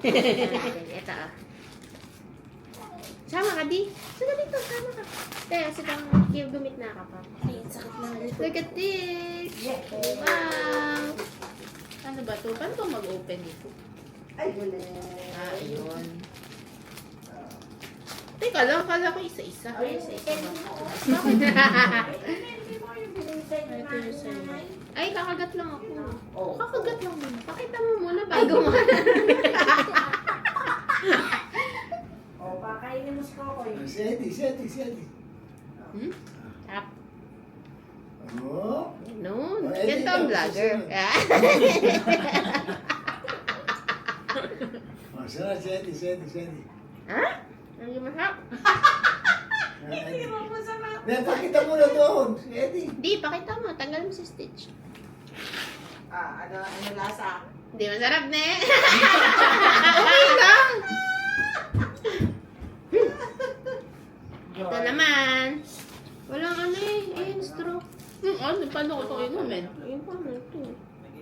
Ito ah. Sama ka, di? Sige dito, sama ka. Kaya, sige, gumit na ka pa. Ay, sakit na. Look at this! Wow! Ano ba ito? Paano ba mag-open dito? Ayun. Ayun. Teka lang, kala ko isa-isa. Ay, isa-isa ba? Ito yung sa'yo. Ay, kakagat lang ako. Kakagat lang muna. Pakita mo muna bago mo. Pakainin mo si Kokoy. Seti. Hmm? Tap. Oh. No, Oh, ganito ang vlogger. Oh, sana Seti. Ha? Ang masarap. Hindi mo masarap. Pakita mo na doon, Seti. Di, pakita mo. Tanggal mo sa stitch. Ano lasa? Hindi masarap, ne? Okay lang. Ito naman. Walang ano eh. Ayun, straw. Ano? Paano ko ito inumin? Ayun pa mo ito.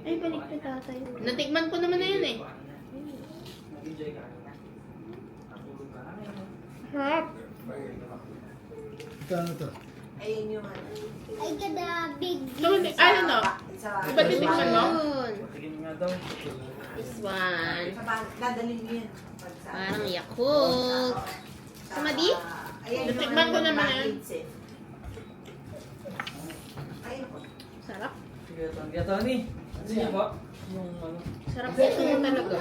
Ay, balik na tatay. Natikman ko naman na yun eh. Harap. Ito, ano to? Ayun yung ano. I got a big Ano no? Ba't titikman mo? Yun. This one. Dadalhin mo yan. Parang Yakult. Sama di? Natikman ko naman yan. Sarap. Sige, Tony. Sige po. Yung ano. Sarap ito talaga.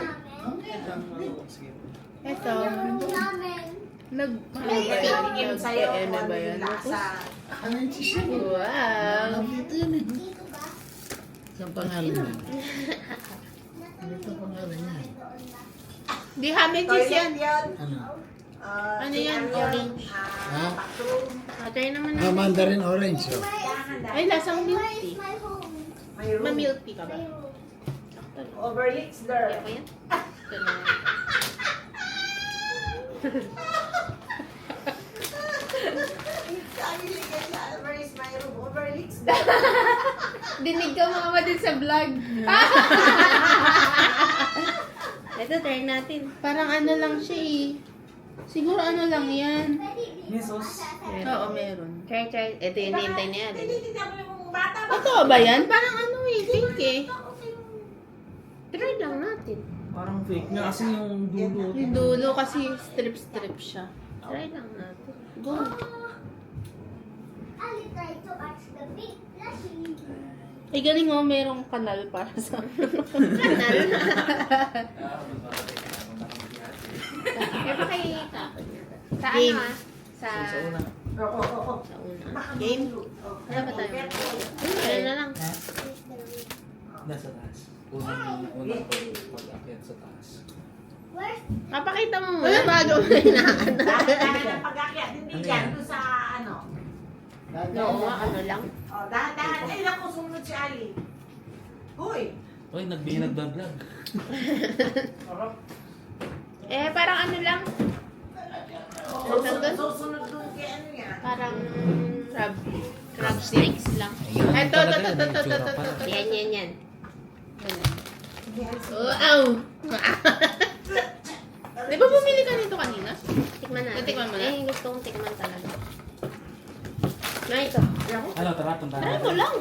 Ito. Namin. Tingin sa'yo kung ano yung lasa. Ano yung cheese yun? Wow. Dito yun eh. Dito ba? Saan pangalan niya? Ito pangalan niya. Di hamen cheese yan. Ano? Ano yan? Orange. Try naman Ah, natin. mandarin orange. Oh. Ay, lasang milk tea. My home. Ma-milk tea ka ba? Overlicks Kaya there. pa yan? Ito na. Where is my room? Overlicks there. Dinig ka mama din sa vlog. Ito, try natin. Parang ano lang siya eh. Siguro ano lang yan. May sauce. Oo, meron. Try. Ito yung hintay na yan. Tinitignan mo yung bata ba? Ito ba yan? Parang ano eh, pink eh. Try lang natin. Parang fake nga kasi yung dulo. Yung dulo kasi strip siya. Try lang natin. Go. I'll try to arch the big plushie. Ay, galing oh, merong kanal para sa kanal. Kaya pa kayo itapon niya. Sa ano ah? Sa una. Oo. sa una. Game? Wala ba tayo? Ayun na lang. Nasa taas. Unang pag-akyat sa taas. Where's Kapakita mo muna bago mo inaan. Dahil ng pag-akyat, hindi yan. Doon sa ano. Oo, ano lang. Dahan. Ay, naku, sumunod si Ali. Hoy. Uy, nagba-vlog. Eh, parang ano lang. Susunod doon kay ano yan. Parang crab snakes lang. Ito. Yan. Oh, ow! Di ba bumili ka nito kanina? Tikman natin. Tikman mo na? Eh, gusto kong tikman talaga. Na ito. Ano, tara, punta Try mo lang.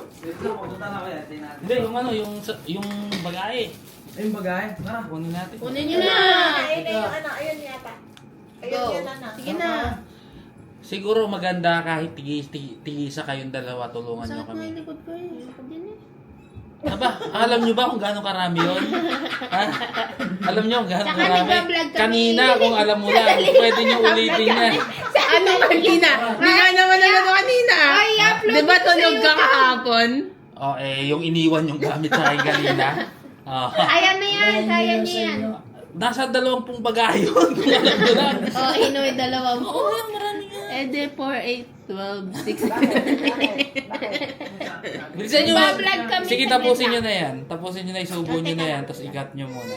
Hindi, yung bagay. Ay, yung bagay? Tara, kunin natin. Kunin nyo na. Ayun yung ano, ayun yata. Ayun Go. yan ano. Sige na. Siguro maganda kahit tigisa kayong dalawa, tulungan nyo Sakit na kami. yung likod ko eh. Likod din eh. Aba, alam nyo ba kung gaano karami yun? Ha? Alam nyo kung gaano Saka karami? nagbablog kami. Kanina, kung alam mo lang, pwede nyo ulitin yan. Sa ano kanina? Di nga naman ano kanina. Ay, upload Di ba tunog ka kahapon? O, yung iniwan yung gamit sa akin kanina. Oh. Ayan na yan. Kaya niya yan. Nasa 20 bagay yun. Kung alam nyo lang. Oh, Inoy, dalawa mo. Oo, marami nga. Ede 4, 8, 12, 6. Bilisan nyo. Nagbablog kami Sige, sa tapusin mesa. nyo na yan. Tapusin nyo na, isubo nyo na yan. Tapos ikat nyo muna.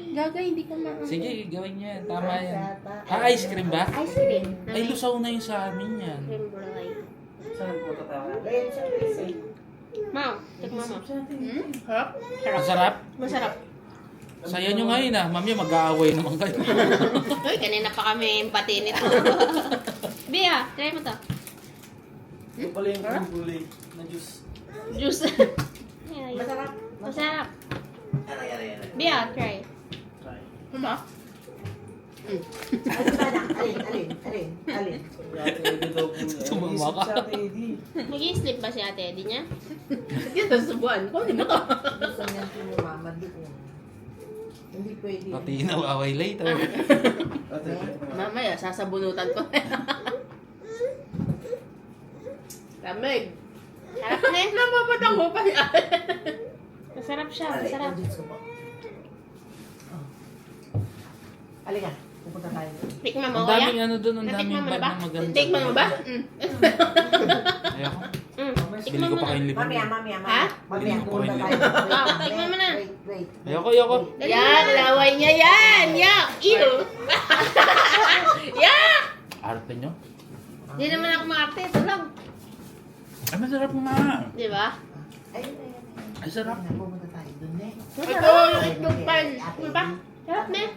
Gaga, hindi ka ma... Sige, gawin nyo yan. Tama yan. Ice cream ba? Ice cream. Ay, lusaw na yung sa amin yan. Cream brûlée. Ayun siya, Gracie. Mau, tikman mo. Sarap? Masarap. Masarap. Saya nyo ngayon ah. Mami, mag-aaway naman kayo. Uy, kanina pa kami pati nito. Bia, try mo to. Ito pala yung gulay na juice. Juice. Masarap. Masarap. Bia, try. Ano? Alin. Tumama ka. Mag-i-sleep ba si Ate Eddie niya? Yan, tapos subuan ko. Hindi mo to. Gusto niya sumama doon. Hindi pwede. Matinaw, away later. Mamaya, sasabunutan ko. Lamig. Sarap na eh. Napapatang mo pa si Ate. Masarap siya, masarap. Halika, pupunta tayo. Tikman mo, Ang daming kuya? ano doon, ang Natikman daming mo na bag ba? na maganda. Tikman mo ba? Ayoko. Bili Tikman ko mo pa na. kayong libre. Mamaya. Ha? Mamaya, Hindi ko pupunta pa tayo. Ah, tikman mo na. Wait. Ayoko. Yan, laway niya yan. Yak! Ew! Yak! Arte nyo? Hindi naman ako maarte. Ito lang. Ay, masarap nga. Di ba? Ayun. Ay, sarap. Pupunta tayo doon eh. Ito, yung itlog pan. Ano ba? Sarap na eh.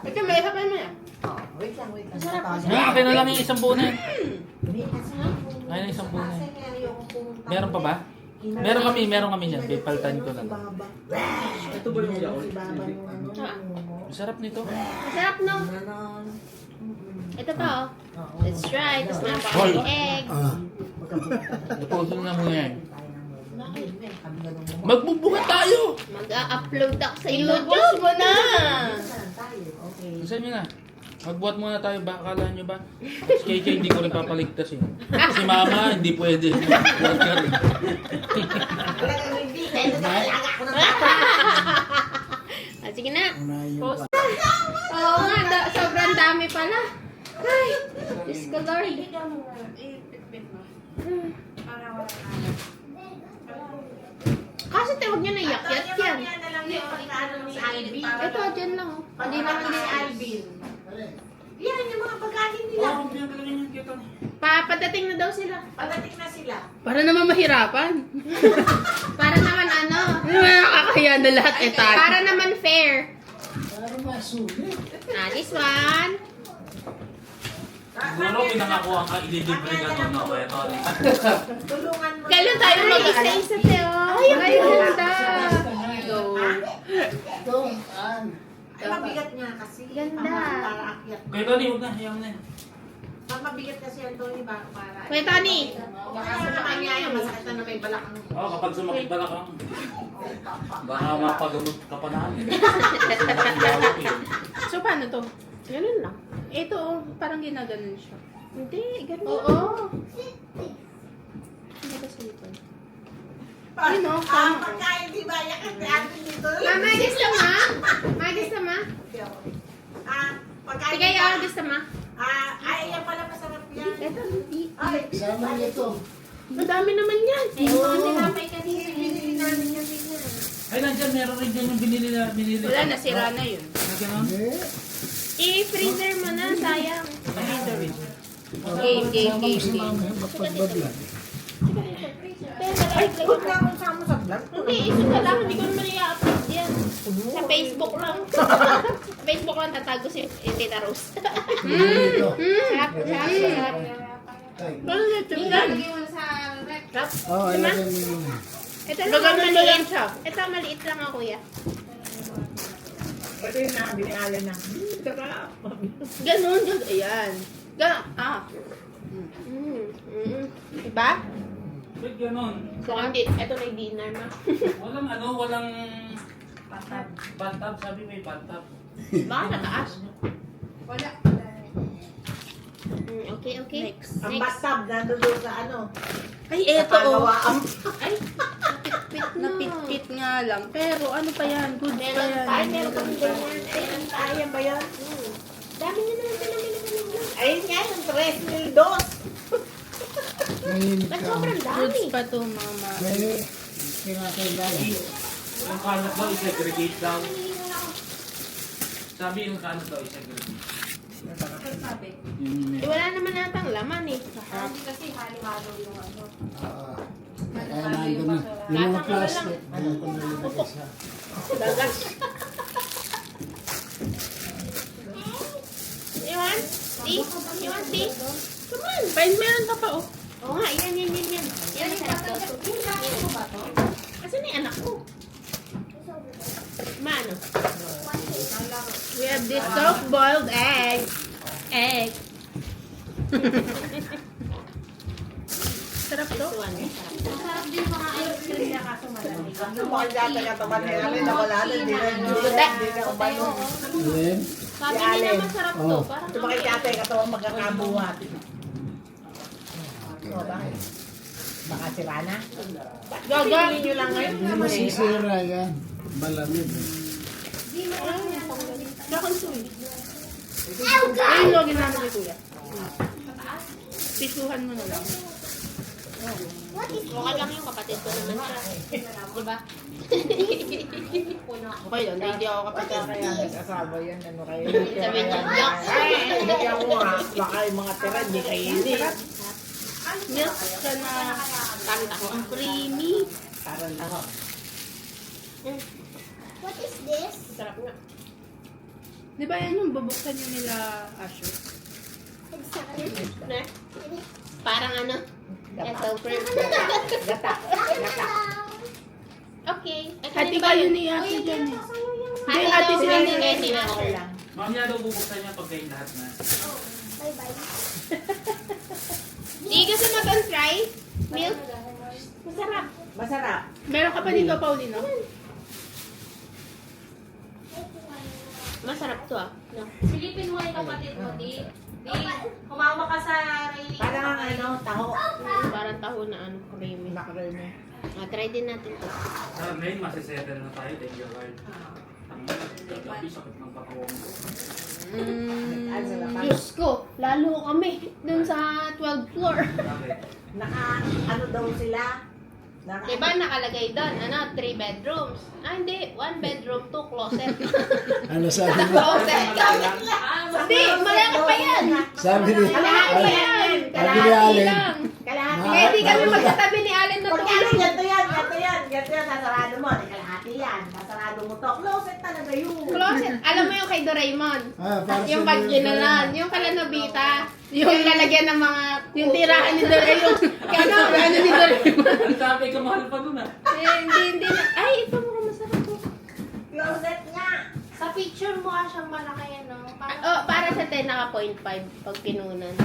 Ito, may isa pa mo yan. Oh, wait lang. Masarap, Nga, akin na lang yung isang buo na yan. Ayun Ayun, isang buo na yan. Meron pa ba? Meron kami yan. Pipaltan ko lang. Ito ba yung yaon? Masarap nito. Masarap no? Ito pa oh. Let's try. Tapos na pa Hol. egg. Napuso na mo yan. Magbubuhat tayo! Mag-a-upload ako sa YouTube mo na. Gusto nyo na. Magbuhat muna tayo ba? Akala nyo ba? Si KJ hindi ko rin papaligtas eh. Si Mama hindi pwede. Buhat ka rin. Ah, sige na. Unahin yung Post. Oo nga, sobrang dami pala. Ay, Diyos ko Lord. Kasi tawag niya na yakyat yan. Ito, dyan lang oh. Hindi naman ni Alvin. Yan, yung mga pagkain nila. Padating na daw sila. Pagdating na sila. Para naman mahirapan. Para naman ano. Ano ba nakakaya na lahat etat? Para naman fair. Para masulit. Ah, this one. Siguro pinangakuha ka ililibre ka to, no? Kaya to. Tulungan mo. Kailan tayo mag-isa-isa, Teo? Ay, ganda. Go. Ito, Ay, mabigat nga kasi. Ganda. Para akyat. Kaya Tony, huwag na. Ayaw na. Pag mabigat kasi ang Tony, para. Kuya Tony. Kasi naman niya yung masakit na may balakang. Oo, kapag sumakit pala ka. Baka mapagamot ka pa namin. So, paano to? Ganun lang. Ito, oh, parang ginaganon siya. Hindi, ganun. Oo. Hindi ba sa likod? Ayun o, pagkain, di ba? Yakat ni Alvin dito. Mama, gusto mo? Ma, gusto mo? Pagkain. Sige, oh, gusto mo? Ay, yan pala masarap yan. Ito, hindi. Ay, sama niyo ito. Madami naman yan. Eh, ito ang tinapay kanina. binili namin yan din. Ay, nandyan, meron rin dyan yung binili. Wala, nasira na yun. Na gano'n? Hindi. I-freezer mo na, sayang. Game. Sama mo si mama yung mapagbablog. Ay, huwag na akong sama sa vlog. Hindi, isa na lang. Hindi ko naman i-upload yan. Sa Facebook lang. Sa Facebook lang tatago si Tita Rose. Dito. Sarap, sarap. Ay. Ano YouTube yan? Sarap. Oh, ilagay mo yun. Ito lang, Gaganon mo lang maliit. siya. Ito, maliit lang ako, kuya. Ito yung nakabinala na. Ganon. Ayan. Diba? Ba't gano'n? So, hindi, ito na yung dinner mo. Walang bantab. Sabi may bantab. Baka nataas. Okay. Next. Ang bathtub, nandun doon sa ano. Ay, eto oh. Napagawa. Ay, napit na. Napit-pit nga lang. Pero ano pa yan? Good pa Meron yan. tayo, meron kami ganyan. Ayun, ayan ba yan? Dami na naman pinamili ko ng Ayun nga, yung 3,002. Mahilig Ba't ka. sobrang dami? Goods pa to, mama. May kinakailangan. Yung kalat daw, i-segregate daw. Sabi yung kalat daw, i-segregate. Eh, wala naman natang laman eh. Hindi kasi halo-halo yung ano. Kaya nandun na. Yung mga plastic. Ayun ko nilagay sa... Dagas. You want? Tea? You want tea? Come on. Pain meron ka pa oh. Oo nga, yan. Yan, masarap to. Kasi na yung anak ko. Mano? We have this soft-boiled egg. Sarap to. Masarap din mga ice cream niya kaso malamig. Bakit yata ka tamad ni Alin na wala na, hindi na umano. Alin? Sabi nila masarap to. Oh. Parang Bakit yata ka tamad magkakabuhat? O, bakit? Baka sira na? gaga. Hindi nyo lang ngayon Hindi naman eh. masisira yan. Malamig. Nakonsume. Ayun, login namin ni Kuya. Pisuhan mo na lang. Okay lang yung kapatid ko naman siya. Diba? Okay yun, hindi ako kapatid. Kaya nag-asawa yan, ano kayo? Sabi niya, yuck. Kaya mo nga, baka yung mga tira, hindi kayo hindi. Milk ka na kanta ko. Ang creamy. Parang ako. What is this? Sarap nga. Di ba yan yung bubuksan nyo nila, Asher? Ne? Parang ano? Ito, friend. Gata. Gata. Okay. Hati kayo ni Ate dyan eh. Hati Hati daw sila sila ni ni Ate. Okay lang. Mamaya daw bubuksan niya pag kayo lahat na. Di kasi mag-try. Milk. Masarap. Masarap. Meron ka pa dito, Paulino? Masarap to ah. No. Silipin mo yung kapatid mo, di humama ka sa railing. Parang ang ano, taho. Parang taho na ano, creamy. Makarami. Try din natin to. Ngayon, masisettle na tayo. Thank you, Lord. Ang gabi, sakit ng patawang ko. Diyos ko, lalo kami dun sa 12th floor. Bakit? Ano daw sila? Diba nakalagay doon, 3 bedrooms. Hindi, 1 bedroom, 2 closet. Ano sabi mo? Closet. Hindi, malaki pa yan. Sabi ni... Malaki pa yan. Sabi ni Alin. lang. Kalahati. Eh, di kami magkatabi ni Allen na Pag ano, tulog. ganito yan, sasarado mo. Di kalahati yan, sasarado mo to. Closet talaga yun. Closet. Alam mo yung kay Doraemon? Para Yung sa pag ginanon, yung kala Nobita, yung lalagyan ng mga, yung tirahan ni Doraemon. Ano, ano ni Doraemon? Ang sabi ka, mahal pa nun ah. Hindi. Ay, ito mo masarap to. Closet nga. Sa picture mo siyang malaki ano. Para sa 10 naka 0.5 pag kinunan.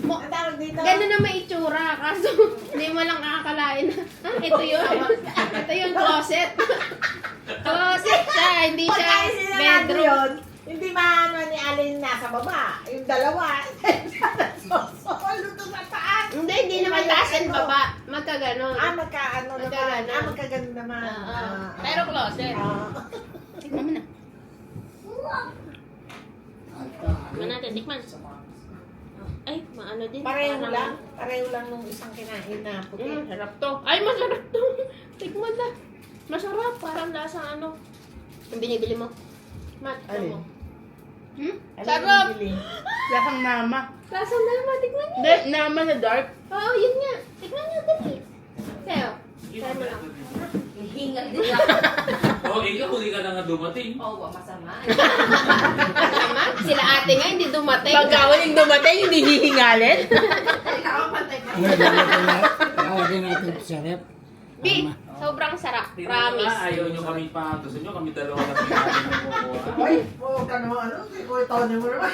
Ang tawag dito. Gano'n na may itsura, kaso hindi mo lang akakalain na, ito yun. Ito yung closet. Closet siya, hindi siya Pagkain sila bedroom. yun, hindi maano ni Alin nasa baba. Yung dalawa. Luto sa taas. Hindi naman taas and baba. Magkaganon. Magkaano naman. Magkaganon. Magkagano naman. Pero closet. Tikman mo na. Tikman natin, tikman. Ay, maano din. Pareho Parang- lang. Pareho lang nung isang kinain na puti. Sarap to. Ay, masarap to. Tikman na. Masarap. Parang lasang ano. Yung binibili mo. Mat, Alin? mo. Ano Sarap! yung bibili? Lasang nama. Lasang naman, tikman niyo. Hindi, nama na dark. Oo, yun nga. Tikman niyo, dali. Kaya, try mo lang. Hingal din ako. Oo, ikaw, huli ka na nga dumating. Oo, masama. Tama? Sila ate nga, hindi dumating. Pagkawan yung dumating, hindi hihingalin. Lagyan natin sa rep. Bi, sobrang sarap. Promise. Ayaw nyo kami pa. Gusto nyo kami dalawa na pinagin mo kukuha. Ay, huwag ka naman ano. Si Kuya Tony mo naman.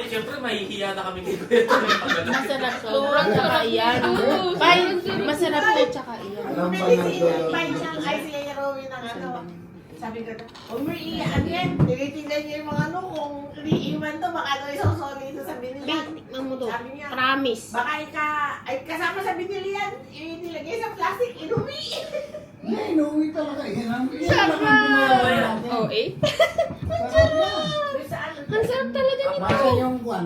Siyempre, mahihiya na kami kay Kuya Tony pag ganun. Masarap sobrang tsaka iyan. Ay, masarap to tsaka iyan. Alam pa Bumili ng si dulo. Pai siyang ay si Yaya Rowie ng ano. Sabi ko, Umi, ano yan? Tinitingnan niya yung mga ano, kung iniiwan to, baka daw isosoli ito sa Bi, binili. tikman mo to. Sabi niya, Promise. baka ay kasama sa binili yan, inilagay sa plastic, inumi. Ay, inuwi talaga. Yan ang Sarap! natin. Oh, eh? Sarap na. Doon sa ano. Ang sarap talaga nito. Basta yung kwan.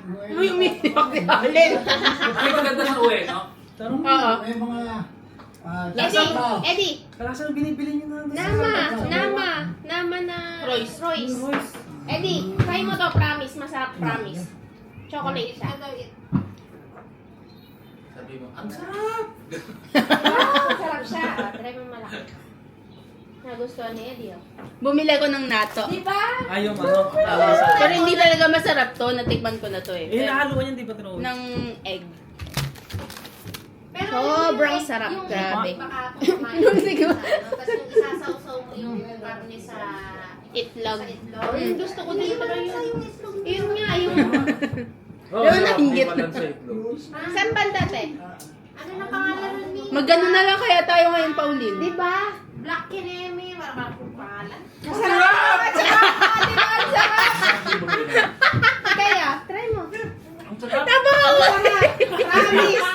May umiiyak si Alin. May maganda sa uwi, no? Oo. May mga... Eddie, Kaya saan binibili nyo na? nama na Royce. Royce. Eddie, try mo to, promise. Masarap, promise. Chocolate siya. Sabi mo, ang sarap! Masarap siya. Try mo malaki. Nagustuhan ni Eddie, oh. Bumili ko ng nato. Di ba? Ay, yung ano, kalasa. Pero hindi talaga masarap to. Natikman ko na to eh. Eh, nahaluan yan, di ba tinawag? Ng egg. Pero Sobrang yung- sarap, yung grabe. Baka kumain ka sa ano, tapos yung isasawsaw mo yung karne sa Itlog. sa itlog. Yung gusto ko din talaga yun. Yung itlog. Yun nga, yung... Oo, Yun, sarap. nainggit. Di balansa itlog. Saan banda, te? Ano na pangalan nun, Mi? Magano na lang kaya tayo ngayon, Pauline. Di ba? Black Kinemi. Marami kong pangalan. Masarap! Di ba? Ang sarap! Kaya, try mo. Ang sarap! Tama ako! Promise.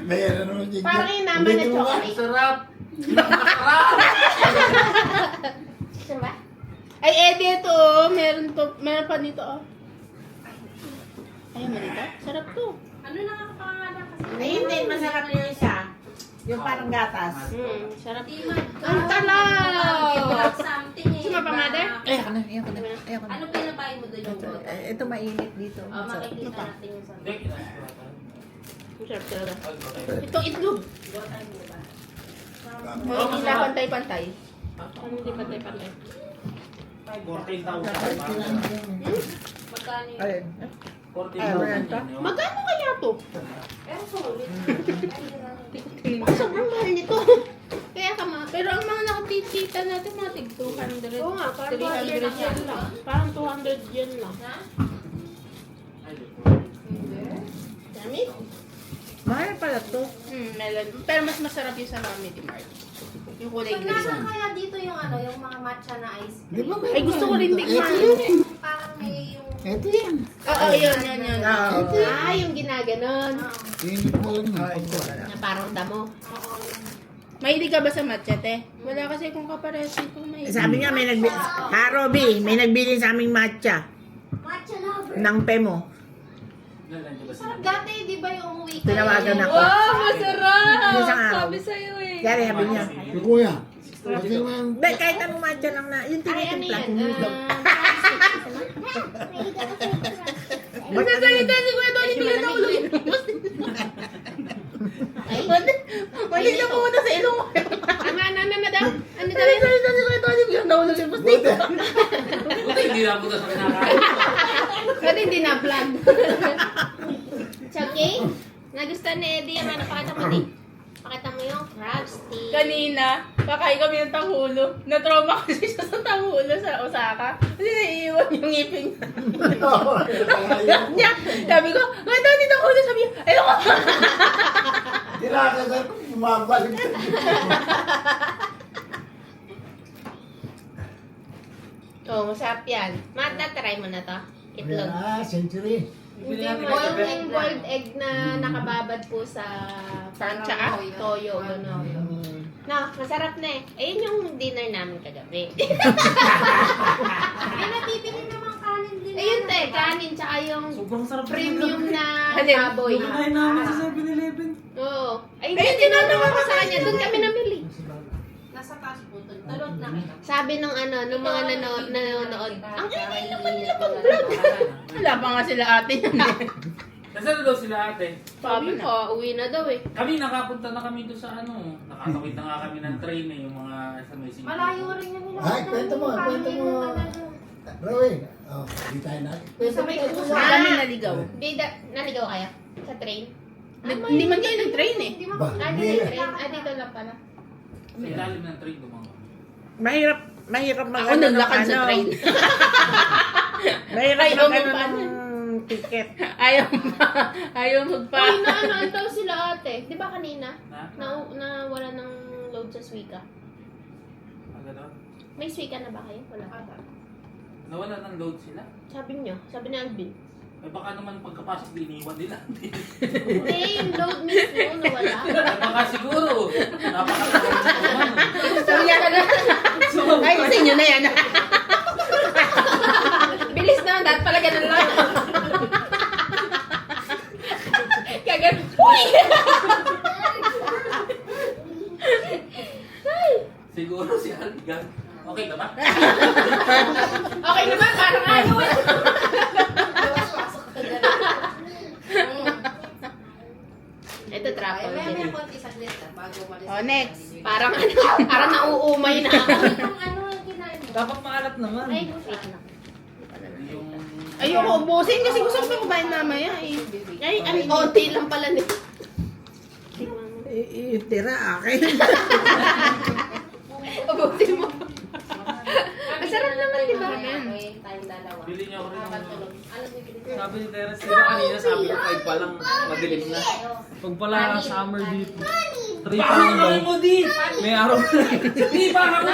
Mayroon naman dyan. Parang yung naman na Ang chocolate. sarap! Ang sarap! Diba? Ay, Eddie, ito. Meron pa dito, oh. Ayaw mo dito? Sarap to. Ano na nga pangalan kasi? Ayun din, masarap yung isa. Yung parang gatas. Sarap. Ang talaw! Something eh. Suma pa, mother? Ayoko na. Ano pinabayin mo doon yung boto? Ito mainit dito. Makikita natin yung sa... Hindi, kinasarap. Sarap talaga. Okay. Itong itlog. Hindi na pantay-pantay. Ano hindi pantay-pantay? 14,000. Magkano yun? Ayun. 14,000. Magkano kaya to? Pero solid. Sobrang mahal nito. Kaya pero ang mga nakatitita natin mga tig 200. Oo nga, parang 300 yen lang. Parang 200 yen lang. Ha? Dami? Mahal pala to. Melon. Pero mas masarap yung sa Family Mart. Yung kulay Pag green. nasa kaya dito yung ano, yung mga matcha na ice Di ba cream. may Ay, gusto ko rin tikman. Ito yun eh. Parang may yung... Ito yan. Oo, yun. Oo. Yung ginaganon. Init na lang yun. Na parang damo. Mahilig ka ba sa matcha, te? Wala kasi kung kapares ito mahilig. Sabi nga may nagbili. Ha, Robby, may nagbili sa aming matcha. Matcha lover. Ng Pemo. Sarap dati, di ba yung umuwi ka? Tinawagan ako. Wow, masarap! Isang araw. sa'yo eh. Kaya sabi niya. Si Kuya. Kasi naman. Hindi, kahit anong matcha lang na. Yung Ay, ano tinitimpla. yan? Tumunog. Magsasalita si Kuya Tony, bigyan na ulo. Ay, mali na pumunta sa ilong ko. Ano daw? Ano daw? Magsasalita si Kuya Tony, bigyan na ulo. Buti. Buti hindi na punta sa kinakain. Pero hindi na vlog. It's okay? Nagustuhan ni Eddie yung ano, pakita mo di. Pakita mo yung crab stick. Kanina, kakain kami ng tanghulo. Na-trauma kasi siya sa tanghulo sa Osaka. Kasi naiiwan yung ngipin niya. Sabi ko, Kuya Tony, tanghulo. Sabi niya, ayoko. Tinakasal ko, bumabalik. Oh, masarap yan. Mata, try mo na to. Itlog. Century. Hindi yung boiled egg na nakababad po sa pancha, toyo, gano'n. Na, masarap na eh. Ayun yung dinner namin kagabi. May natitili namang kanin din. Ayun te, kanin, tsaka yung Sobrang sarap. premium na baboy. Pinakain namin sa 7-Eleven. Oo. Ay, hindi, tinanong ako sa kanya. Doon kami namili. Nasa taas po. Tulot na kita. Sabi nung nung mga nanonood, ang ingay naman nila pag-vlog. Wala pa nga sila ate yan eh. Nasaan na daw sila ate? Sabi ko, uwi na daw eh. Kami nakapunta na kami doon sa ano. Nakatawid na nga kami ng train eh. Yung mga sa may singkong. Malayo rin yung nila. Ay, kwento mo. Roy. Oh, di tayo na. Sa may kusa. Kami naligaw. Hindi, naligaw kaya? Sa train? Hindi man kayo nag-train eh. Hindi mo Ba, Ah, hindi. hindi train. Ah, dito lang pala. Sa ilalim ng train dumang. Mahirap mag Ako naglakad sa train. Mahirap Ayaw mag mo pa. ng ticket. Ayaw magpa. Uy, ano daw sila ate? Di ba kanina? Na? Wala ng load sa Suica. Agad daw? May Suica na ba kayo? Wala pa. Nawala ng load sila? Sabi niyo, sabi ni Alvin. Eh baka naman pagkapasok iniwan nila. Hindi, yung load mismo nawala. Eh baka siguro. Napakatagal na naman. Sabi niya ka na. Ay, sa inyo na yan. Bilis na, dapat pala ganun lang. Kagan. Uy! Siguro si Algan. Okay ka ba? Okay naman, parang ayaw eh. Ito, truffle May din. konti saglit na bago umalis. Oh, next. Parang parang nauumay na ako. Itong ano ang kinain mo? Dapat maalat naman. Ay, wait lang. Yung... Ayoko ubusin kasi gusto ko kumain mamaya eh. Ay, ang konti lang pala nito. Yung tira akin. Ubusin mo. Masarap naman, di ba? Okay, tayong dalawa. Bili niyo ako rin ng... Ano bibili ko? Sabi ni Terence, diba kanina sabi ko 5 pa lang madilim na. Pag pala summer dito. 3 pa lang daw. May araw na. Hindi pa ako na.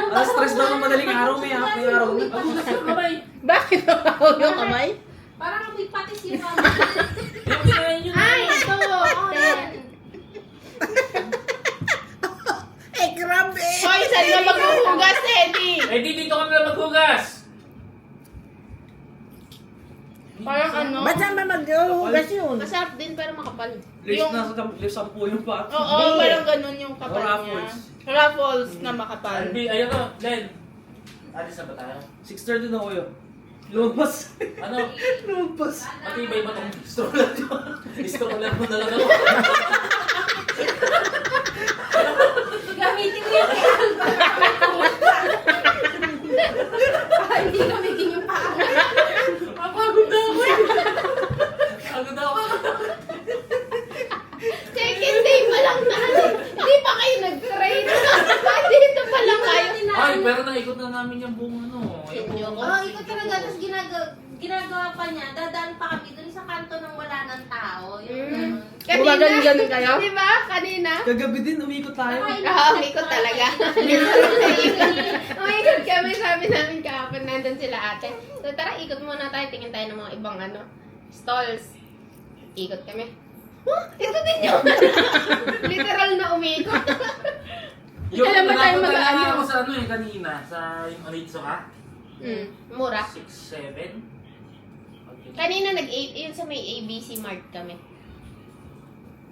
Alas 3 daw ng madaling araw, may araw na. Bakit ako yung kamay? Parang amoy patis yung ano. Ay, ito. Eh, grabe. Hoy, saan na maghuhugas, Eddie? Eh, di dito kami na maghugas! Parang ano? Ba't saan ba mag-hugas yun? Masarap din pero makapal. Lips na sa 10 yung pa. Oo, parang ganun yung kapal niya. Ruffles. Ruffles na makapal. Albi, ayun o, Len. Alis na ba tayo? 6:30 na ko yun. Lumabas. Ano? Lumabas. Matibay ba itong stroller nyo? Stroller mo na lang ako. Gamitin mo yung kay Hindi gamitin yung paa. Mapagod na ako eh. Pagod ako. Second day pa lang na. Hindi pa kayo nag-train. Dito pa lang kayo. Ay, pero naikot na namin yung buong ano. Yung buong... Oo, ikaw talaga. Tapos ginagawa pa niya. Dadaan pa kami dun sa kanto ng wala ng tao. Yung ganun. Ganun kayo? Di ba? Kanina? Kagabi din, umikot tayo. Umikot talaga. Umikot kami, sabi namin kahapon, nandun sila ate. So tara, ikot muna tayo, tingin tayo ng mga ibang stalls. Ikot kami. Huh? Ito din yun! Literal na umikot. Yung Alam mo tayo napunta lang mag-ano? ako sa ano eh, kanina. Sa yung Aritsuka. Mura. 6, 7. Kanina nag-8, yun sa may ABC Mart kami.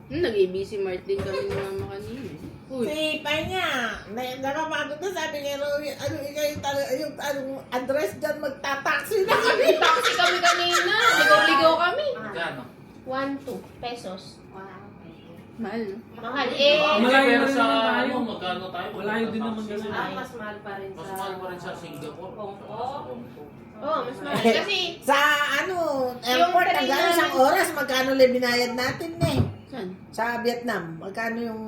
Nag-ABC Mart din kami ni Mama kanina. Si Pai niya, nakapagod na sabi niya, ano yung address dyan, magtataksi na kami. Taxi kami kanina. Ligaw-ligaw kami. Magkano? 1-2 pesos. Wow. Mahal, no? Mahal. Malayo Pero rin sa naman tayo. ano, magkano tayo? Malayo din naman kasi. Mas mahal pa rin Mas sa... mahal pa rin sa Singapore. Hong Kong. Oo, mas mahal. Kasi, Sa airport, train hanggang na- isang oras, magkano lang binayad natin eh. Saan? Sa Vietnam, magkano yung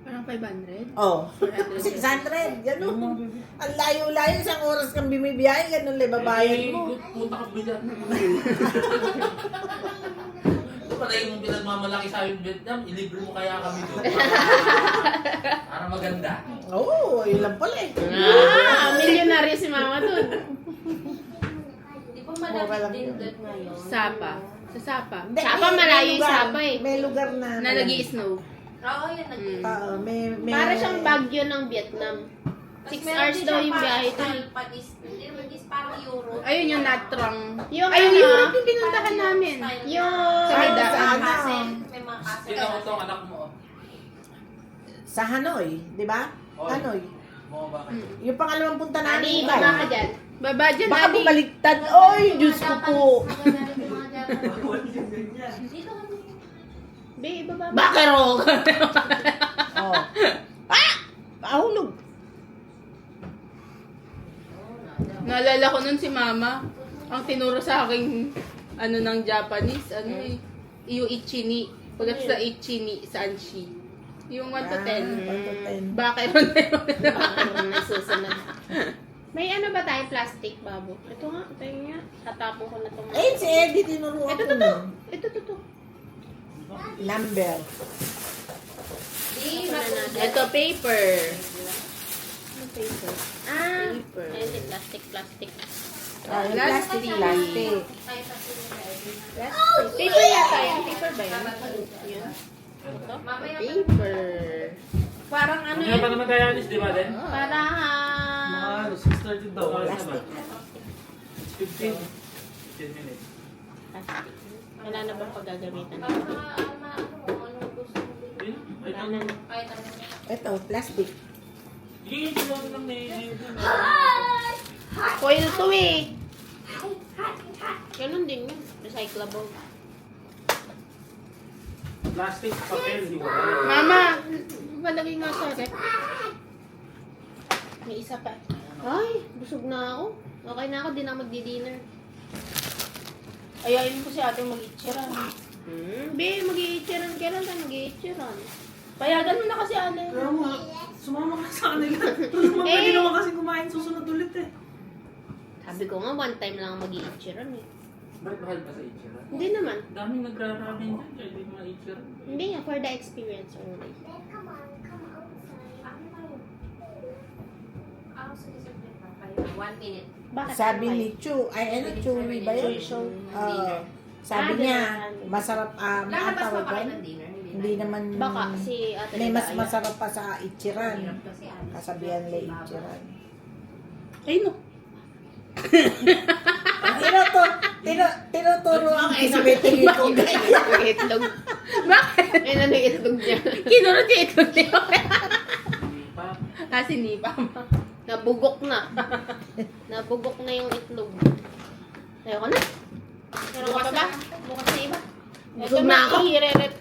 Parang 500? Oh, 600, ganun. Ang layo-layo, isang oras kang bimibiyahe, ganun lang babayad mo. Punta ka bilan. Ito pala yung pinagmamalaki sa amin Vietnam, ilibre mo kaya kami doon. Para maganda. Oo, yun lang pala eh. milyonaryo si mama dun. Di ba malapit din doon ngayon? Sapa. Sa Sapa. Hindi, Sapa, may malayo yung lugar. Sapa eh. May lugar na. Na nag-i-snow. Oo, yun. Oo, may... Para siyang Baguio ng Vietnam. 6 hours daw yung biyahe doon. Hindi naman is parang Euro. Ayun yung Natrang. Yung Ay, yung ano, Europe yung pinuntahan namin. yung... Sa may Sa daan. ano? May mga kasi. Tingnan mo itong anak mo. Sa Hanoi, di ba? Oy. Hanoi. Bumaba ka. Yung pangalawang punta Ali, namin. baba ka dyan. Baba dyan, Baka Ali. bumaliktad. Oy, Diyos ko po. Dito kami. Be, ibaba. Bakarog! Oh. Pahulog. Naalala ko nun si Mama. Ang tinuro sa akin, ano ng Japanese, ano eh. Yung ichini. Pagkat sa ichini, saan shi? Yung 1 to 10. 1 to 10. Bakarog na yun. Nasusunod. May ano ba tayo plastic, babo? Ito nga, ito yung nga. Tatapon ko na ito. Eh, si Eddie tinuruan Ito, ko to. nun. Ito. Number. Di, Ito, paper. Ano paper? Ah, Paper. hindi, plastic. Ah, yung Plastic. plastic. Paper yata yan. Paper ba yan? Yun. Ito? Mamaya Paper. Parang ano Ano pa yan? naman tayo alis, di ba din? Parang, Mga ano, 6:30 daw. Oras Plastic. naman. 15. 10 minutes. plastic. Wala na bang paggagamitan? ano gusto mo. Yun, ay, Wala na. Kahit ano. Ito, plastic. Sige, tulungan lang na Foil to eh. Ganun din yun. Recyclable. Plastic, papel, di wala. Mama, palagay nga sa rep. May isa pa. Ay, busog na ako. Okay na ako, di na magdi-dinner. Ayayin ko si ate mag-itchiran. Be, mag-i-itcheran. Kailan tayo mag-i-itcheran? Payagan mo na kasi ate. Pero mo, sumama ka sa kanila. Tulungan pwede naman kasi kumain susunod ulit eh. Sabi ko nga, one time lang mag-i-itcheran eh. Ba't mahal pa sa Ichira? Hindi naman. Daming nagraramin dyan, kaya hindi mga Ichira. Hindi nga, for the experience only. One minute. Bakit? Sabi Ano ni Chu, ay ano, Chewy ba yun? Sabi niya, masarap, Lalabas pa tawag pa kayo ba? ng dinner? Hindi naman, Baka si ate may mas Ligaya. masarap pa sa Ichiran. Hirap kasi Alice. Kasabihan nila Ichiran. Ay no. Tinuturo ang isipin ko, guys. Yung itlog. Bakit? Ayun ano yung itlog niya. Kinurot yung itlog niya. Pa, Kasi nipa. Nabugok na. Nabugok na yung itlog. Ayoko na. Meron ka pa ba? Bukas na iba. Busog na ako. I-re-rep